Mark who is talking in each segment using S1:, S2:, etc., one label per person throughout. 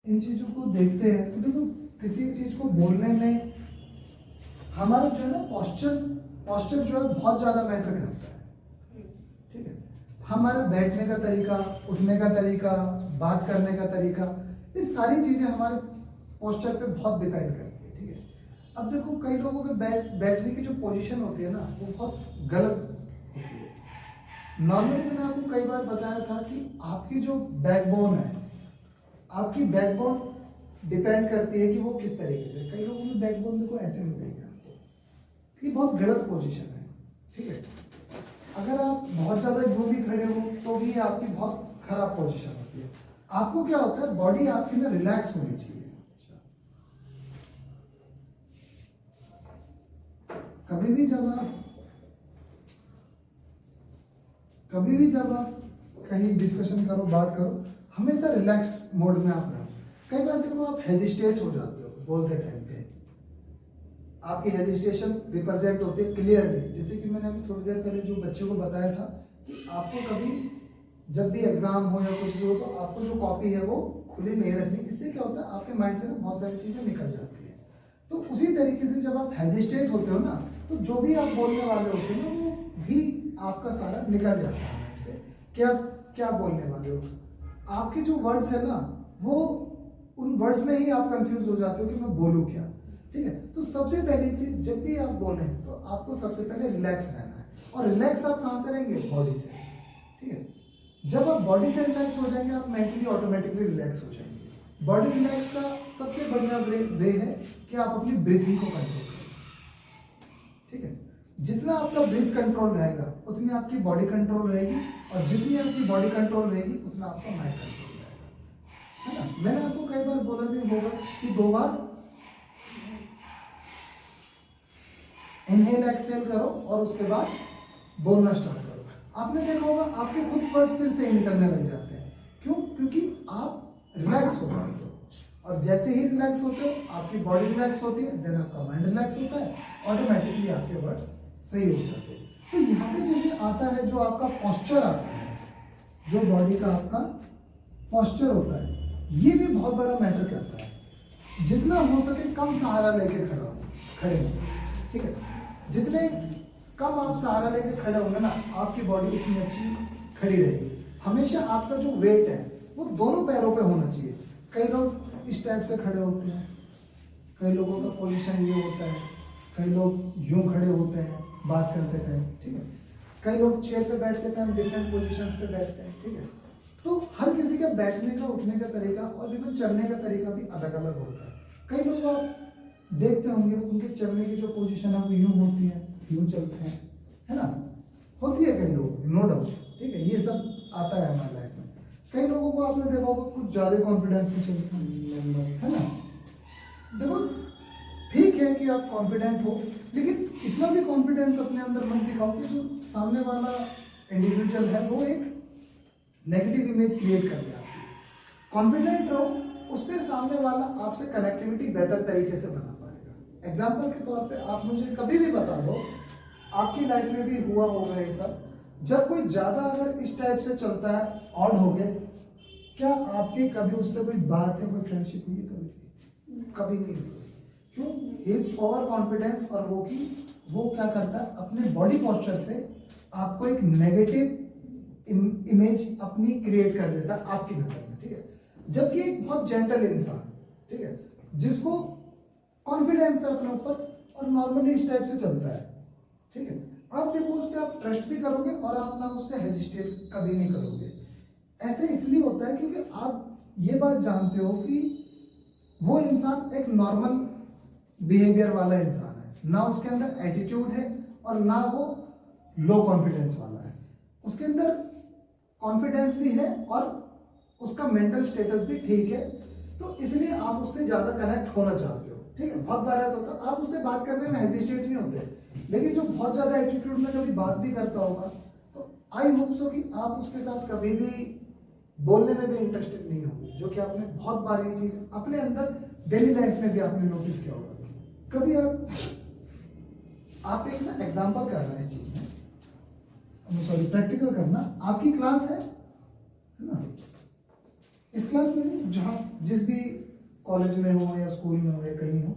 S1: इन चीज़ों को देखते हैं तो देखो किसी चीज़ को बोलने में हमारा जो है ना पॉस्चर जो है बहुत ज़्यादा मैटर करता है। ठीक है, हमारा बैठने का तरीका, उठने का तरीका, बात करने का तरीका, ये सारी चीज़ें हमारे पॉस्चर पे बहुत डिपेंड करती है। ठीक है, अब देखो कई लोगों के बैठने की जो पोजीशन होती है ना वो बहुत गलत होती है। नॉर्मली मैंने आपको कई बार बताया था कि आपकी जो बैकबोन है, आपकी बैकबोन डिपेंड करती है कि वो किस तरीके से। कई लोगों की बैकबोन देखो ऐसे मिलेगी आपको, ये बहुत गलत पोजीशन है। ठीक है, अगर आप बहुत ज़्यादा यूं भी खड़े हो तो भी आपकी बहुत खराब पोजीशन होती है। आपको क्या होता है, बॉडी आपकी ना रिलैक्स होनी चाहिए। कभी भी जब आप कहीं डिस्कशन करो, बात करो, हमेशा रिलैक्स मोड में आप रहो। कई बार देखो आप हेजिस्टेट हो जाते हो बोलते टाइम पे, आपकी हेजिस्टेशन रिप्रेजेंट होती है क्लियरली। जैसे कि मैंने अभी थोड़ी देर पहले जो बच्चों को बताया था कि आपको कभी जब भी एग्जाम हो या कुछ भी हो तो आपको जो कॉपी है वो खुली नहीं रखनी। इससे क्या होता है, आपके माइंड से ना बहुत सारी चीज़ें निकल जाती हैं। तो उसी तरीके से जब आप हेजिस्टेट होते हो ना तो जो भी आप बोलने वाले होते हो ना वो भी आपका सारा निकल जाता है माइंड से। क्या बोलने वाले हो, आपके जो वर्ड्स है ना वो उन वर्ड्स में ही आप कंफ्यूज हो जाते हो कि मैं बोलूँ क्या। ठीक है, तो सबसे पहली चीज जब भी आप बोलें तो आपको सबसे पहले रिलैक्स रहना है। और रिलैक्स आप कहाँ से रहेंगे, बॉडी से। ठीक है, जब आप बॉडी से रिलैक्स हो जाएंगे आप मेंटली ऑटोमेटिकली रिलैक्स हो जाएंगे। बॉडी रिलैक्स का सबसे बढ़िया वे है कि आप अपनी ब्रीथिंग को कंट्रोल करें। ठीक है, जितना आपका ब्रीथ कंट्रोल रहेगा उतनी आपकी बॉडी कंट्रोल रहेगी, और जितनी आपकी बॉडी कंट्रोल रहेगी उतना आपका माइंड कंट्रोल रहेगा। है ना, मैंने आपको कई बार बोला भी होगा कि 2 बार इनहेल एक्सहेल करो और उसके बाद बोलना स्टार्ट करो। आपने देखा होगा आपके खुद वर्ड्स फिर से ही निकलने लग जाते हैं। क्यों? क्योंकि आप रिलैक्स हो जाते हो, और जैसे ही रिलैक्स होते हो आपकी बॉडी रिलैक्स होती है, देन आपका माइंड रिलैक्स होता है, ऑटोमेटिकली आपके वर्ड्स सही हो जाते हैं। तो यहाँ पे जैसे आता है जो आपका पॉस्चर आता है, जो बॉडी का आपका पॉस्चर होता है, ये भी बहुत बड़ा मैटर करता है। जितना हो सके कम सहारा लेके खड़े हो। ठीक है, जितने कम आप सहारा लेके खड़े होंगे ना आपकी बॉडी उतनी अच्छी खड़ी रहेगी। हमेशा आपका जो वेट है वो दोनों पैरों पे होना चाहिए। कई लोग इस टाइप से खड़े होते हैं, कई लोगों का पोजीशन ये होता है, कई लोग यूं खड़े होते हैं बात करते टाइम। ठीक है, कई लोग चेयर पे बैठते टाइम डिफरेंट पोजीशंस पे बैठते हैं। ठीक है, तो हर किसी का बैठने का, उठने का तरीका और इवन चलने का तरीका भी अलग अलग होता है। कई लोग आप देखते होंगे उनके चलने की जो पोजीशन है वो यूं होती है, यूं चलते हैं, है ना, होती है कई लोग, नो डाउट। ठीक है, ये सब आता है हमारी लाइफ में। कई लोगों को आपने देखा होगा कुछ ज्यादा कॉन्फिडेंस में चलते हैं, है ना। देखो ठीक है कि आप कॉन्फिडेंट हो, लेकिन इतना भी कॉन्फिडेंस अपने अंदर मत दिखाओ कि जो सामने वाला इंडिविजुअल है वो एक नेगेटिव इमेज क्रिएट कर दे आपकी। कॉन्फिडेंट रहो, उससे सामने वाला आपसे कनेक्टिविटी बेहतर तरीके से बना पाएगा। एग्जाम्पल के तौर पे आप मुझे कभी भी बता दो, आपकी लाइफ में भी हुआ होगा ये सब, जब कोई ज्यादा अगर इस टाइप से चलता है, ऑड हो गए, क्या आपकी कभी उससे कोई बात है, कोई फ्रेंडशिप हुई है? कभी नहीं हुई। क्यों? हिज ओवर कॉन्फिडेंस, और वो क्या करता है, अपने बॉडी पोस्चर से आपको एक नेगेटिव इमेज अपनी क्रिएट कर देता है आपकी नजर में। ठीक है, जबकि एक बहुत जेंटल इंसान, ठीक है, जिसको कॉन्फिडेंस है अपने ऊपर और नॉर्मली इस टाइप से चलता है। ठीक है, आप देखो उस पर आप ट्रस्ट भी करोगे और आप ना उससे हेजिस्टेट कभी नहीं करोगे। ऐसे इसलिए होता है क्योंकि आप ये बात जानते हो कि वो इंसान एक नॉर्मल बिहेवियर वाला इंसान है, ना उसके अंदर एटीट्यूड है और ना वो लो कॉन्फिडेंस वाला है। उसके अंदर कॉन्फिडेंस भी है और उसका मेंटल स्टेटस भी ठीक है, तो इसलिए आप उससे ज्यादा कनेक्ट होना चाहते हो। ठीक है, बहुत बार ऐसा होता है आप उससे बात करने में हेजिस्टेट नहीं होते, लेकिन जो बहुत ज्यादा एटीट्यूड में कभी बात भी करता होगा तो आई होप सो कि आप उसके साथ कभी भी बोलने में भी इंटरेस्टेड नहीं होंगे, जो कि आपने बहुत बार ये चीज अपने अंदर डेली लाइफ में भी आपने नोटिस किया होगा। कभी आप एक ना एग्जांपल कर रहे हैं इस चीज में, सॉरी प्रैक्टिकल करना, आपकी क्लास है ना, इस क्लास में जहाँ जिस भी कॉलेज में हो या स्कूल में हो या कहीं हो,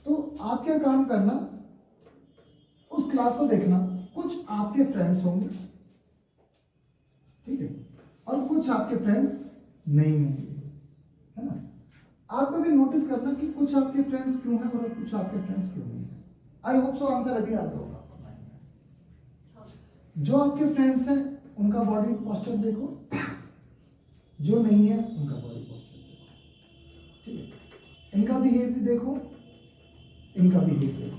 S1: तो आप क्या काम करना, उस क्लास को देखना, कुछ आपके फ्रेंड्स होंगे, ठीक है, और कुछ आपके फ्रेंड्स नहीं होंगे, है ना। आप कभी नोटिस करना कि कुछ आपके फ्रेंड्स क्यों हैं और कुछ आपके फ्रेंड्स क्यों नहीं है। आई होप सो आंसर अभी आता होगा आपको माइंड में। जो आपके फ्रेंड्स हैं उनका बॉडी पोस्चर देखो, जो नहीं है उनका बॉडी पोस्चर देखो, ठीक है। इनका बिहेवियर देखो, इनका बिहेवियर देखो,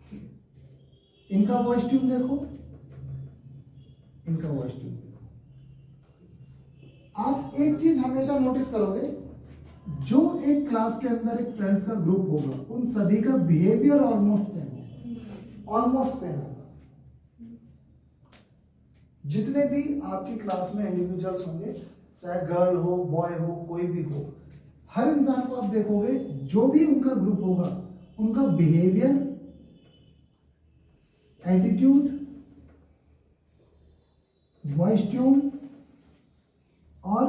S1: ठीक है। इनका वॉइस ट्यून देखो, इनका वॉइस ट्यून देखो। आप एक चीज हमेशा नोटिस करोगे, जो एक क्लास के अंदर एक फ्रेंड्स का ग्रुप होगा उन सभी का behaviour almost same, almost same होगा। जितने भी आपकी क्लास में इंडिविजुअल्स होंगे, चाहे गर्ल हो बॉय हो कोई भी हो, हर इंसान को आप देखोगे जो भी उनका ग्रुप होगा उनका बिहेवियर, एटीट्यूड, वॉइस ट्यून और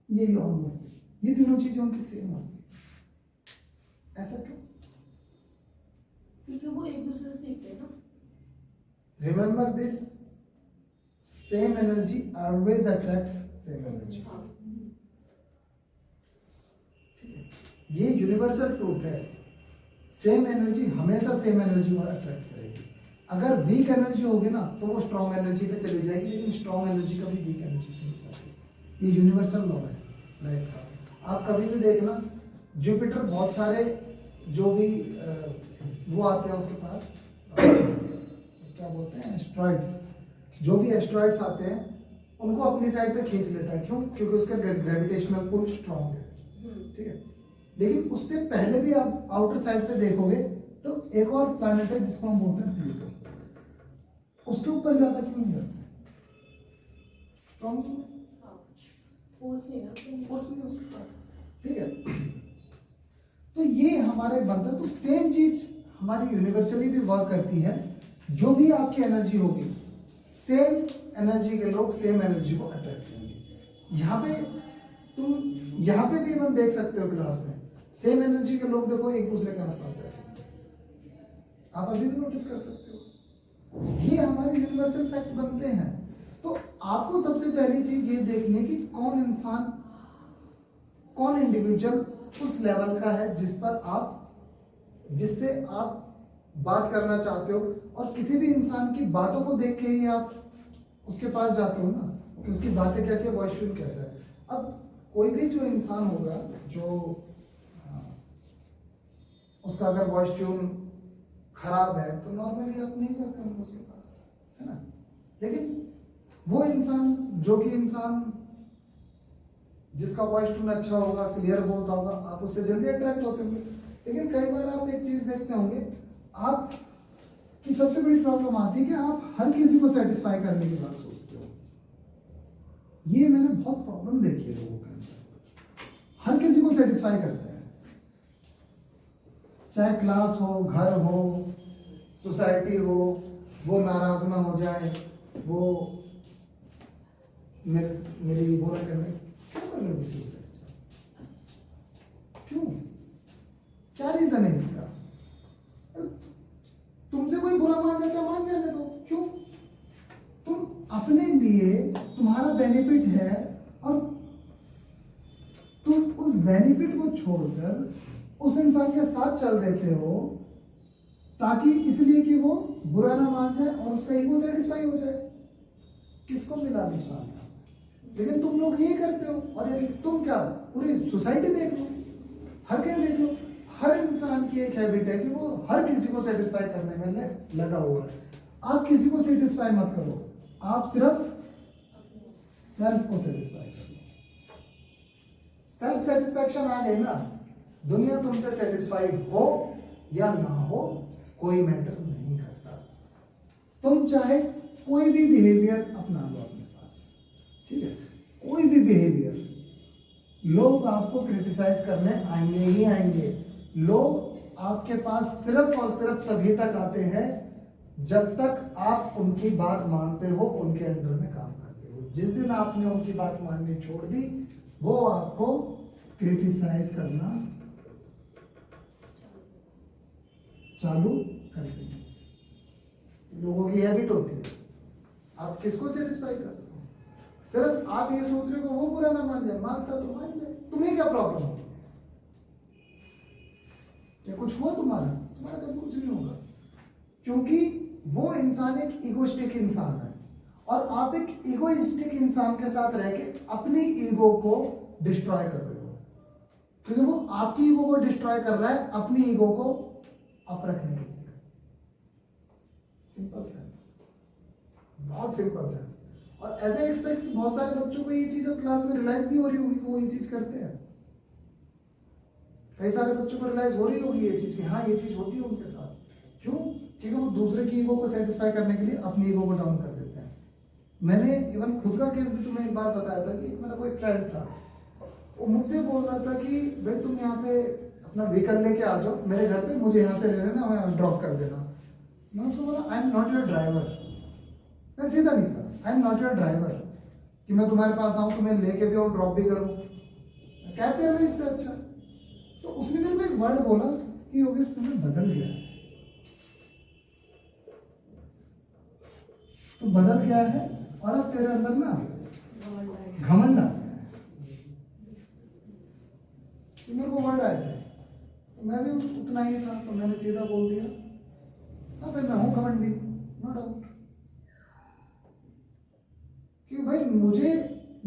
S1: ये ऑलमोस्ट ये तीनों चीजें उनकी सेम होंगी। ऐसा क्यों?
S2: क्योंकि वो एक दूसरे से सीखते हैं ना।
S1: Remember this, same energy always attracts same energy. ये यूनिवर्सल ट्रूथ है, सेम एनर्जी हमेशा सेम एनर्जी को अट्रैक्ट करेगी। अगर वीक एनर्जी होगी ना तो वो स्ट्रॉन्ग एनर्जी पे चली जाएगी, लेकिन स्ट्रॉन्ग एनर्जी कभी वीक एनर्जी पे नहीं जाती। ये यूनिवर्सल लॉ है लाइफ का। आप कभी भी देखना, जुपिटर बहुत सारे जो भी वो आते हैं उसके पास क्या बोलते हैं, एस्ट्रॉइड्स, जो भी एस्ट्रॉइड्स आते हैं उनको अपनी साइड पे खींच लेता है। क्यों? क्योंकि उसका ग्रेविटेशनल पुल स्ट्रॉन्ग है, ठीक है। लेकिन उससे पहले भी आप आउटर साइड पे देखोगे तो एक और प्लैनेट है जिसको हम बोलते हैं प्लूटो, उसके ऊपर ज्यादा क्यों नहीं जाता? स्ट्रॉन्ग
S2: फोर्स नहीं
S1: नहीं उसके पास, ठीक है। तो ये हमारे बनता, तो सेम चीज हमारी यूनिवर्सली भी वर्क करती है। जो भी आपकी एनर्जी होगी, सेम एनर्जी के लोग सेम एनर्जी को अट्रैक्ट करेंगे। यहाँ पे भी हम देख सकते हो क्लास में सेम एनर्जी के लोग देखो एक दूसरे के आसपास बैठे, आप अभी भी नोटिस कर सकते हो। ये हमारे यूनिवर्सल फैक्ट बनते हैं। तो आपको सबसे पहली चीज ये देखनी है कि कौन इंसान, कौन इंडिविजुअल उस लेवल का है जिससे आप बात करना चाहते हो, और किसी भी इंसान की बातों को देख के ही आप उसके पास जाते हो ना, कि उसकी बातें कैसी है, वॉइस ट्यून कैसा है। अब कोई भी जो इंसान होगा जो उसका अगर वॉइस ट्यून खराब है तो नॉर्मली आप नहीं जाते होंगे उसके पास, है ना। लेकिन वो इंसान जिसका वॉइस ट्यून अच्छा होगा, क्लियर बोलता होगा, आप उससे जल्दी अट्रैक्ट होते होंगे। लेकिन कई बार आप एक चीज देखते होंगे, आप की सबसे बड़ी प्रॉब्लम आती है कि आप हर किसी को सेटिस्फाई करने की बात सोचते हो। ये मैंने बहुत प्रॉब्लम देखी है लोगों के अंदर, हर किसी को सेटिस्फाई करते हैं, चाहे क्लास हो, घर हो, सोसाइटी हो, वो नाराज ना हो जाए, वो मेरी वो ना करने, क्यों कर रहे हो किसी को सेटिस्फाई? क्यों? क्या रीजन है इसका? तुमसे कोई बुरा मान जाता, मान जाने दो, क्यों? तुम अपने लिए, तुम्हारा बेनिफिट है और तुम उस बेनिफिट को छोड़कर उस इंसान के साथ चल देते हो ताकि इसलिए कि वो बुरा ना मान जाए और उसका ईगो सेटिस्फाई हो जाए। किसको मिला नुकसान? लेकिन तुम लोग ये करते हो। और तुम क्या, पूरी सोसाइटी देख लो, हर कहीं देख लो, हर इंसान की एक हैबिट है कि वो हर किसी को सेटिस्फाई करने में लगा हुआ है। आप किसी को सेटिस्फाई मत करो, आप सिर्फ सेल्फ को सेटिस्फाई करो। सेल्फ सेटिस्फैक्शन आ गई ना, दुनिया तुमसे सेटिस्फाई हो या ना हो कोई मैटर नहीं करता। तुम चाहे कोई भी बिहेवियर अपना लो अपने पास, ठीक है, कोई भी बिहेवियर, लोग आपको क्रिटिसाइज करने आएंगे ही आएंगे। लोग आपके पास सिर्फ और सिर्फ तभी तक आते हैं जब तक आप उनकी बात मानते हो, उनके अंडर में काम करते हो। जिस दिन आपने उनकी बात माननी छोड़ दी, वो आपको क्रिटिसाइज करना चालू कर देंगे। लोगों की हैबिट होती है, आप किसको सेटिस्फाई कर रहे हो? सिर्फ आप ये सोच रहे हो वो बुरा ना मान जाए, मानता तो मान जाए, तुम्हें क्या प्रॉब्लम हो? क्या कुछ हुआ तुम्हारा? तुम्हारा कभी कुछ नहीं होगा, क्योंकि वो इंसान एक इगोइस्टिक इंसान है और आप एक इगोइस्टिक इंसान के साथ रह के अपनी ईगो को डिस्ट्रॉय कर रहे हो, क्योंकि वो आपकी ईगो को डिस्ट्रॉय कर रहा है अपनी ईगो को अप रखने के लिए। सिंपल सेंस, बहुत सिंपल सेंस। और ऐसा एक्सपेक्ट कि बहुत सारे बच्चों को ये चीज अब क्लास में रियलाइज भी हो रही होगी कि वो ये चीज करते हैं। कई सारे बच्चों को रियलाइज हो रही होगी ये चीज कि हाँ ये चीज होती है उनके साथ। क्यों? क्योंकि वो दूसरे की ईगो को सेटिस्फाई करने के लिए अपनी ईगो को डाउन कर देते हैं। मैंने इवन खुद का केस भी तुम्हें एक बार बताया था कि मेरा कोई फ्रेंड था, वो मुझसे बोल रहा था कि भाई तुम यहाँ पे अपना व्हीकल लेके आ जाओ मेरे घर पे, मुझे यहाँ से ले लेना, मैं ड्रॉप कर देना। मैं उसको बोला I am not your driver. मैं सीधा निकला, I am not your driver कि मैं तुम्हारे पास आऊँ, तुम्हें लेके भी आऊँ, ड्रॉप भी करूँ। कहते हैं इससे अच्छा। तो उसने मेरे को एक वर्ड बोला कि योगेश तुम्हें बदल गया है। तो बदल गया है और अब तेरे अंदर ना घमंड आ गया है। तो मेरे को वर्ड आए थे, तो मैं भी उतना ही था, तो मैंने सीधा बोल दिया हाँ भाई मैं हूं घमंडी, नो डाउट। कि भाई मुझे,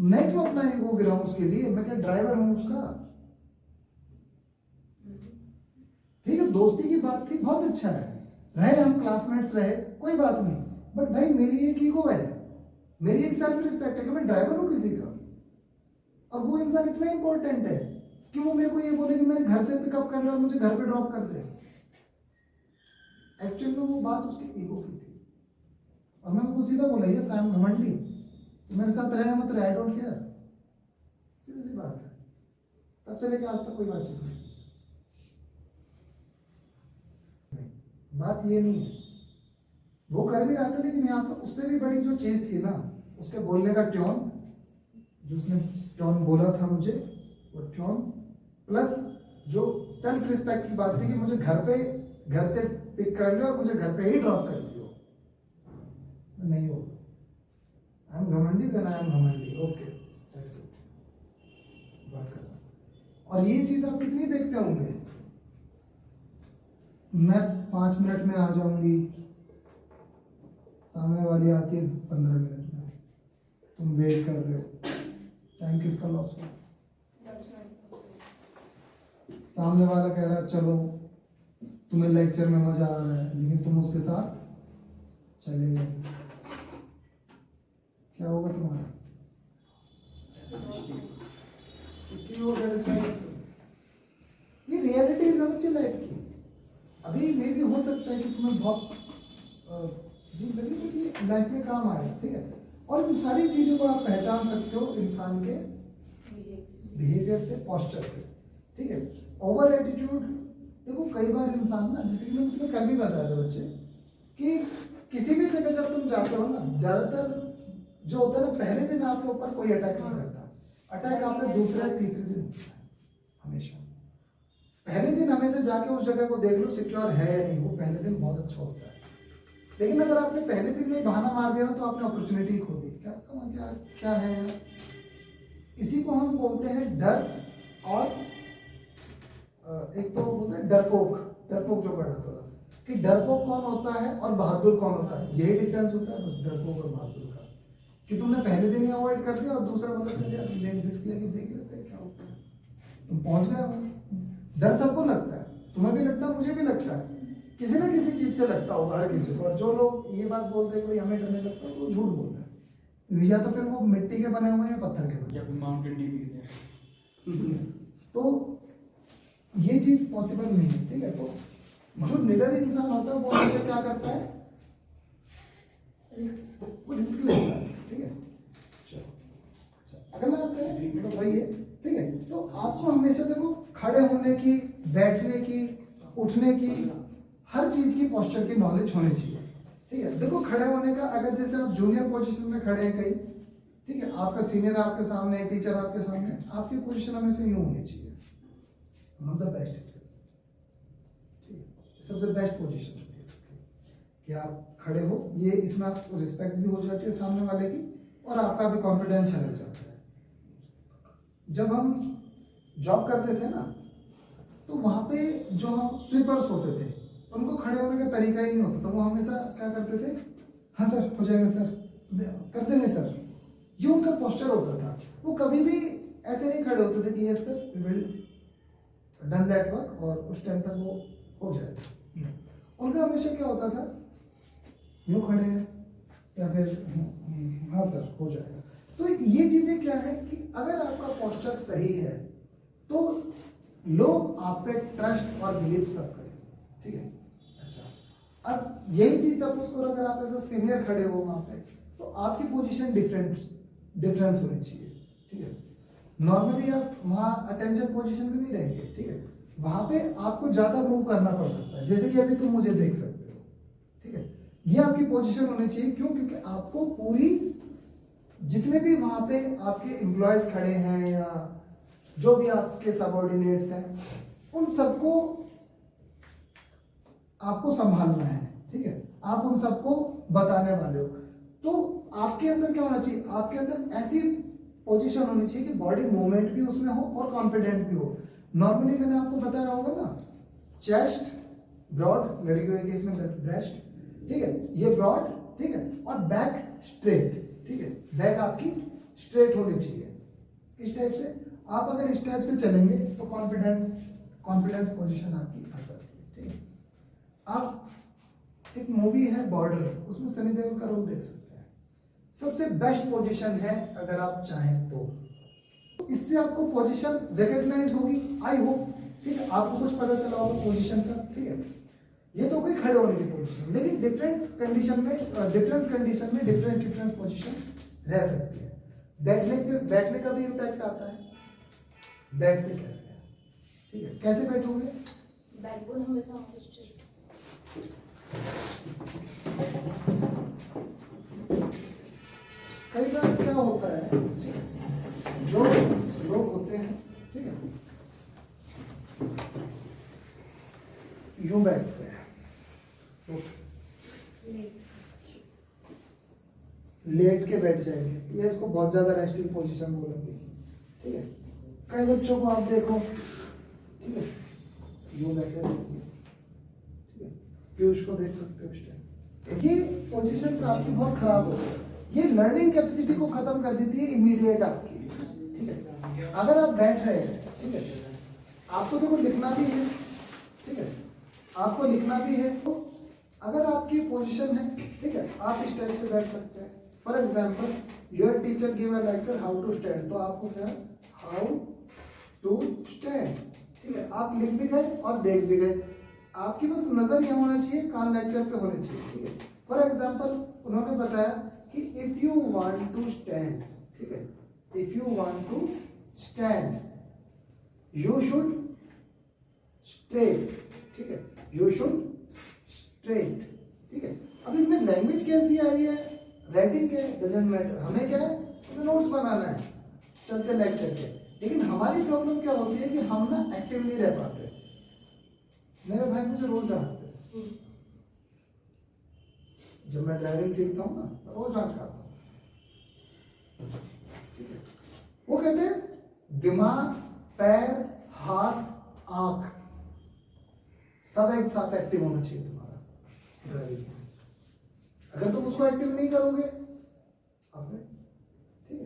S1: मैं क्यों अपना ईगो गिराऊं उसके लिए? मैं क्या ड्राइवर हूं उसका? ठीक है, दोस्ती की बात थी, बहुत अच्छा है, रहे हम क्लासमेट्स रहे, कोई बात नहीं, बट भाई मेरी एक ईगो है, मेरी एक सेल्फ रिस्पेक्ट है कि मैं ड्राइवर हूं किसी का। और वो इंसान इतना इंपॉर्टेंट है कि वो मेरे को ये बोले कि मेरे घर से पिकअप कर ले और मुझे घर पे ड्रॉप कर दे। एक्चुअली में वो बात उसकी ईगो की थी और मैंने उसको सीधा बोला ये सैम घमंडी, तो मेरे साथ रहे मत रहे, आई डोंट केयर। सीधी सी बात है। तब से लेकर आज तक कोई बातचीत नहीं। बात ये नहीं है, वो कर भी रहा था, लेकिन यहाँ पर उससे भी बड़ी जो चीज थी ना, उसके बोलने का ट्यून, जो उसने ट्यून बोला था मुझे, वो ट्यून प्लस जो सेल्फ रिस्पेक्ट की बात थी कि मुझे घर से पिक कर लो और मुझे घर पे ही ड्रॉप कर दियो, नहीं हो आई एम घमंडी, देन आई एम घमंडी, ओके दैट्स इट, बात करना। और ये चीज आप कितनी देखते होंगे? मैं 5 मिनट में आ जाऊंगी, सामने वाली आती है 15 मिनट में, तुम वेट कर रहे हो, टाइम किसका लॉस हो? सामने वाला कह रहा है चलो तुम्हें लेक्चर में मजा आ रहा है, लेकिन तुम उसके साथ चले गए, क्या होगा तुम्हारा? इसकी वो ये रियलिटी है बच्चे लाइफ की। अभी मे भी हो सकता है कि तुम्हें बहुत लाइफ में काम आए, ठीक है, और इन सारी चीजों को आप पहचान सकते हो इंसान के बिहेवियर से, पोस्चर से, ठीक है। ओवर एटीट्यूड, देखो कई बार इंसान ना, जैसे कि मैं तुम्हें कल भी बताया था बच्चे, कि किसी भी जगह जब तुम जाते हो ना, ज्यादातर जो होता है ना, पहले दिन आपके ऊपर कोई अटैक नहीं करता, अटैक आपके दूसरे तीसरे दिन होता है हमेशा। पहले दिन हमेशा जाके उस जगह को देख लो सिक्योर है या नहीं, वो पहले दिन बहुत अच्छा होता है। लेकिन अगर आपने पहले दिन में बहाना मार दिया ना, तो आपने अपॉर्चुनिटी खो दी। क्या है यार, इसी को हम बोलते हैं डर, और एक तो बोलते हैं डरपोक जो पढ़ा था कि डरपोक कौन होता है और बहादुर कौन होता है, यही डिफरेंस होता है बस डरपोक और बहादुर का, कि तुमने पहले दिन ही अवॉइड कर दिया और दूसरा मतलब चल यार तुमने रिस्क लेके देख लेते हैं क्या होता है, तुम पहुंच गए। डर सबको लगता है, तुम्हें भी लगता है, मुझे भी लगता है, किसी ना किसी चीज से लगता होगा हर किसी को। और जो लोग ये बात बोलते हैं कि हमें डरने लगता है, वो झूठ बोल रहे हैं, या तो फिर वो मिट्टी के बने हुए हैं या पत्थर के बने, या फिर माउंटेन ड्यू। तो ये चीज पॉसिबल नहीं है, ठीक है। तो जो निडर इंसान होता है वो हमेशा क्या करता है, वो रिस्क लेता है, ठीक है। चलो अच्छा, अगला आता है तो वही है, ठीक है। तो आपको हमेशा देखो खड़े होने की, बैठने की, उठने की, हर चीज की पोस्चर की नॉलेज होनी चाहिए, ठीक है। देखो खड़े होने का, अगर जैसे आप जूनियर पोजीशन में खड़े हैं कहीं, ठीक है, आपका सीनियर आपके सामने, टीचर आपके सामने, आपकी पोजीशन हमेशा यूं होनी चाहिए, one of the best it is, ठीक है, सबसे बेस्ट पोजीशन होती है कि आप खड़े हो, ये इसमें आपको रिस्पेक्ट भी हो जाती है सामने वाले की, और आपका भी कॉन्फिडेंस चला जाता है। जब हम जॉब करते थे ना, तो वहाँ पे जो हम स्वीपर्स होते थे, उनको खड़े होने का तरीका ही नहीं होता, तो वो हमेशा क्या करते थे, हाँ सर हो जाएगा सर, कर देंगे सर, ये उनका पोस्चर होता था। वो कभी भी ऐसे नहीं खड़े होते थे कि yes sir we will done that work, और उस टाइम तक वो हो जाएगा। उनका हमेशा क्या होता था, यूँ खड़े हैं या फिर हाँ सर हो जाएगा। तो ये चीजें क्या है कि अगर आपका पोस्चर सही है तो लोग आप पे ट्रस्ट और बिलीव सब करें, ठीक है। अच्छा, अब यही चीज सपोज करो, अगर आप ऐसा सीनियर खड़े हो वहां पे, तो आपकी पोजीशन डिफरेंस होनी चाहिए, ठीक है। नॉर्मली आप वहाँ अटेंशन पोजीशन में नहीं रहेंगे, ठीक है, वहां पे आपको ज्यादा मूव करना पड़ सकता है, जैसे कि अभी तुम मुझे देख सकते हो, ठीक है। ये आपकी पोजीशन होनी चाहिए, क्यों? क्योंकि आपको पूरी, जितने भी वहां पे आपके एम्प्लॉयज खड़े हैं या जो भी आपके सबऑर्डिनेट्स हैं, उन सबको आपको संभालना है, ठीक है, आप उन सबको बताने वाले हो। तो आपके अंदर क्या होना चाहिए, आपके अंदर ऐसी पोजीशन होनी चाहिए कि बॉडी मूवमेंट भी उसमें हो और कॉन्फिडेंट भी हो। नॉर्मली मैंने आपको बताया होगा ना, चेस्ट ब्रॉड, लड़कियों के केस में ब्रेस्ट, ठीक है, ये ब्रॉड, ठीक है, और बैक स्ट्रेट, ठीक है, बैक आपकी स्ट्रेट होनी चाहिए। इस टाइप से आप अगर इस टाइप से चलेंगे तो कॉन्फिडेंस पोजीशन आपकी आ जाती है, ठीक है। आप, एक मूवी है बॉर्डर, उसमें सनी देओल का रोल देख सकते हैं, सबसे बेस्ट पोजीशन है अगर आप चाहें तो। इससे आपको पोजीशन रिकॉग्नाइज होगी, आई होप, ठीक है, आपको कुछ पता चला होगा पोजीशन का, ठीक है। ये तो कोई खड़े होने की पोजीशन, लेकिन डिफरेंस कंडीशन में डिफरेंस पोजीशंस रह सकती है। बैठने का भी इम्पैक्ट आता है, बैठते कैसे हैं, ठीक है, कैसे बैठोगे,
S2: बैकबोन हमेशा स्ट्रेट।
S1: कई बार क्या होता है, जो लोग होते हैं, ठीक है, यूं बैठते हैं, तो लेट के बैठ जाएंगे, ये इसको बहुत ज्यादा रेस्टिंग पोजीशन बोलेंगे, ठीक है। कई बच्चों को आप देखो, ठीक है, यूं बैठे रहेंगे, ठीक है, पीयूष को देख सकते हो उस टाइम। ये पोजीशंस आपकी बहुत खराब होती है, ये लर्निंग कैपेसिटी को खत्म कर देती है इमीडिएट आपकी, ठीक है। अगर आप बैठ रहे हैं, ठीक है, आपको देखो लिखना भी है, ठीक है, आपको लिखना भी है, तो अगर आपकी पोजीशन है, ठीक है, आप इस टाइप से बैठ सकते हैं। For example, your teacher give a lecture how to stand, तो आपको क्या है, हाउ टू स्टैंड, ठीक है, आप लिख भी गए और देख भी गए, आपकी बस नजर यहाँ होना चाहिए, कान लेक्चर पे होने चाहिए, ठीक है। फॉर एग्जाम्पल, उन्होंने बताया कि if you want to stand, ठीक है, if you want to stand you should straight, ठीक है, यू शुड स्ट्रेट, ठीक है। अब इसमें लैंग्वेज कैसी आई है, राइटिंग क्या है, डजंट मैटर, हमें क्या है, हमें नोट्स बनाना है चलते लेक्चर के। लेकिन हमारी प्रॉब्लम क्या होती है कि हम ना एक्टिव नहीं रह पाते। मेरे भाई मुझे रोज डांटते हैं, जब मैं ड्राइविंग सीखता हूँ ना, रोज डांट खाता हूँ, ठीक है। वो कहते हैं दिमाग, पैर, हाथ, आंख सब एक साथ एक्टिव होना चाहिए तुम्हारा ड्राइविंग में। अगर तुम उसको एक्टिव नहीं करोगे आपने, ठीक है,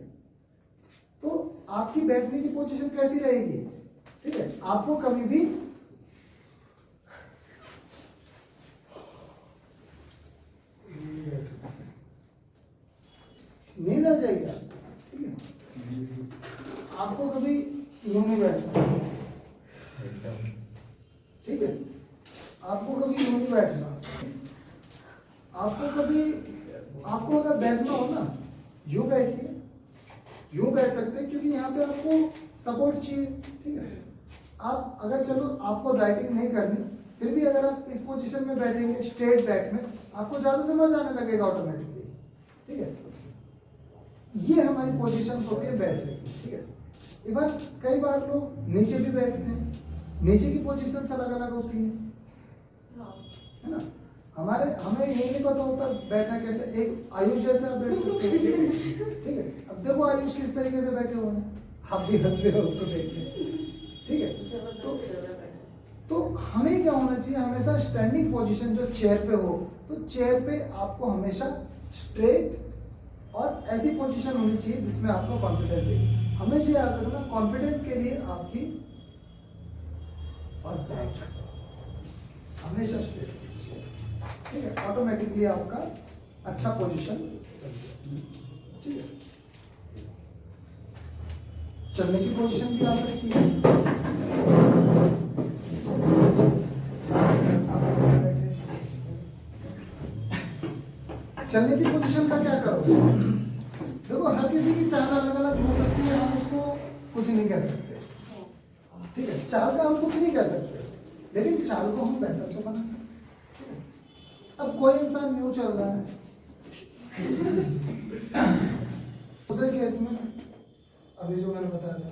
S1: तो आपकी बैठने की पोजीशन कैसी रहेगी, ठीक है, आपको कभी भी नींद आ जाएगी, ठीक है, आपको कभी यूं नहीं बैठना, ठीक है, आपको कभी यूं नहीं बैठना, आपको अगर बैठना हो ना, यूं बैठिए, यूं बैठ सकते हैं, क्योंकि यहाँ पे आपको सपोर्ट चाहिए, ठीक है। आप अगर चलो आपको राइटिंग नहीं करनी, फिर भी अगर आप इस पोजीशन में बैठेंगे स्ट्रेट बैक में, आपको ज्यादा समझ आने लगेगा ऑटोमेटिकली, ठीक है। ये हमारी पोजीशन होती है बैठने की, ठीक है। इवन कई बार लोग नीचे भी बैठते हैं, नीचे की पोजीशन अलग अलग होती है, है ना। हमें ये नहीं पता होता बैठना कैसे, एक आयुष जैसे आप बैठ सकते हैं, ठीक है। अब देखो आयुष किस तरीके से बैठे हुए हैं, आप भी हंस रहे हो उसको देख के, ठीक है। तो हमें क्या होना चाहिए, हमेशा स्टैंडिंग पोजीशन जो चेयर पे हो, तो चेयर पे आपको हमेशा स्ट्रेट और ऐसी पोजीशन होनी चाहिए जिसमें आपको कॉन्फिडेंस दे। हमेशा याद रखना, कॉन्फिडेंस के लिए आपकी और बैक हमेशा स्ट्रेट, ठीक है। ऑटोमेटिकली आपका अच्छा पोजीशन, ठीक है। चलने की पोजीशन भी आ सकती है। चलने की पोजीशन का क्या करोगे, देखो हर किसी की चाल अलग अलग हो सकती है, हम उसको कुछ नहीं कह सकते, ठीक है। चाल का हम कुछ नहीं कह सकते, लेकिन चाल को हम बेहतर तो बना सकते हैं। अब कोई इंसान यूं चल रहा है, दूसरे केस में अभी जो मैंने बताया था,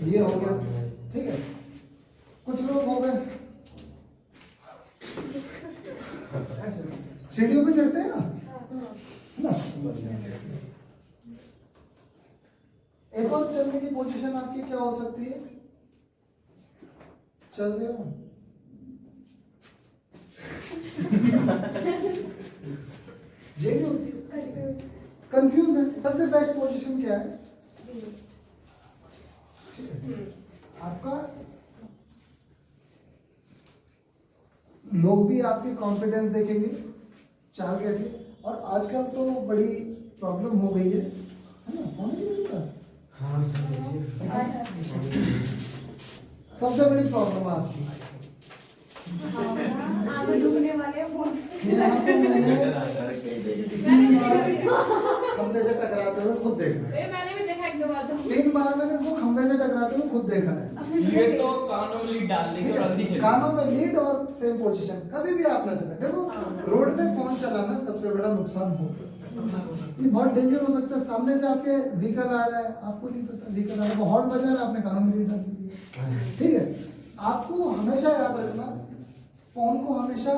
S1: ये हो गया, ठीक है। कुछ लोग हो गए सीढ़ियों पे चढ़ते हैं ना, एक और चलने की पोजीशन आपकी क्या हो सकती है, चल रहे हो ये नहीं होती, कंफ्यूज है। सबसे बेस्ट पोजीशन क्या है, आपका लोग भी आपके कॉन्फिडेंस देखेंगे, चाल कैसी। और आजकल तो बड़ी प्रॉब्लम हो गई है ना, होने की पास सबसे बड़ी प्रॉब्लम आपकी
S2: आगे डूबने वाले हैं वो।
S1: यहाँ पे खंबे से टकराते हुए खुद देखा है,
S2: मैंने भी देखा एक दो बार तो।
S1: 3 बार मैंने इसको खंबे से टकराते हुए खुद देखा है।
S3: ये तो कानों में लीड डाल देंगे और जल्दी चले।
S1: कानों में लीड और सेम पोजीशन, कभी भी आप ना चले। देखो रोड पे फोन चलाना सबसे बड़ा नुकसान हो सकता है, ये बहुत डेंजर हो सकता है। सामने से आपके व्हीकल आ रहा है, आपको नहीं पता व्हीकल आ रहा है, हॉर्न बजा रहा है, आपने कानों में लीड डाल दी, ठीक है। आपको हमेशा याद रखना, फोन को हमेशा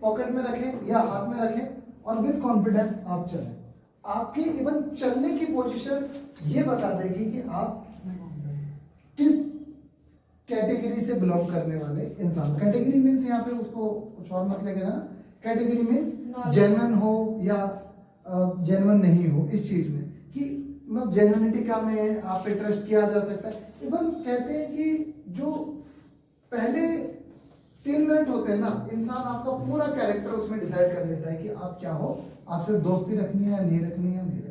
S1: पॉकेट में रखें या हाथ में रखें और विद कॉन्फिडेंस आप चलें। आपकी इवन चलने की पोजीशन ये बता देगी कि आप किस कैटेगरी से बिलोंग करने वाले इंसान। कैटेगरी मीन्स यहाँ पे उसको कुछ और मत लेके जाना, कैटेगरी मीन्स जेन्युइन हो या जेन्युइन नहीं हो इस चीज में, कि मतलब जेन्युइनिटी का में आप पे ट्रस्ट किया जा सकता है। इवन कहते हैं कि जो पहले 3 मिनट होते हैं ना, इंसान आपका पूरा कैरेक्टर उसमें डिसाइड कर लेता है कि आप क्या हो, आपसे दोस्ती रखनी है नहीं रखनी है नहीं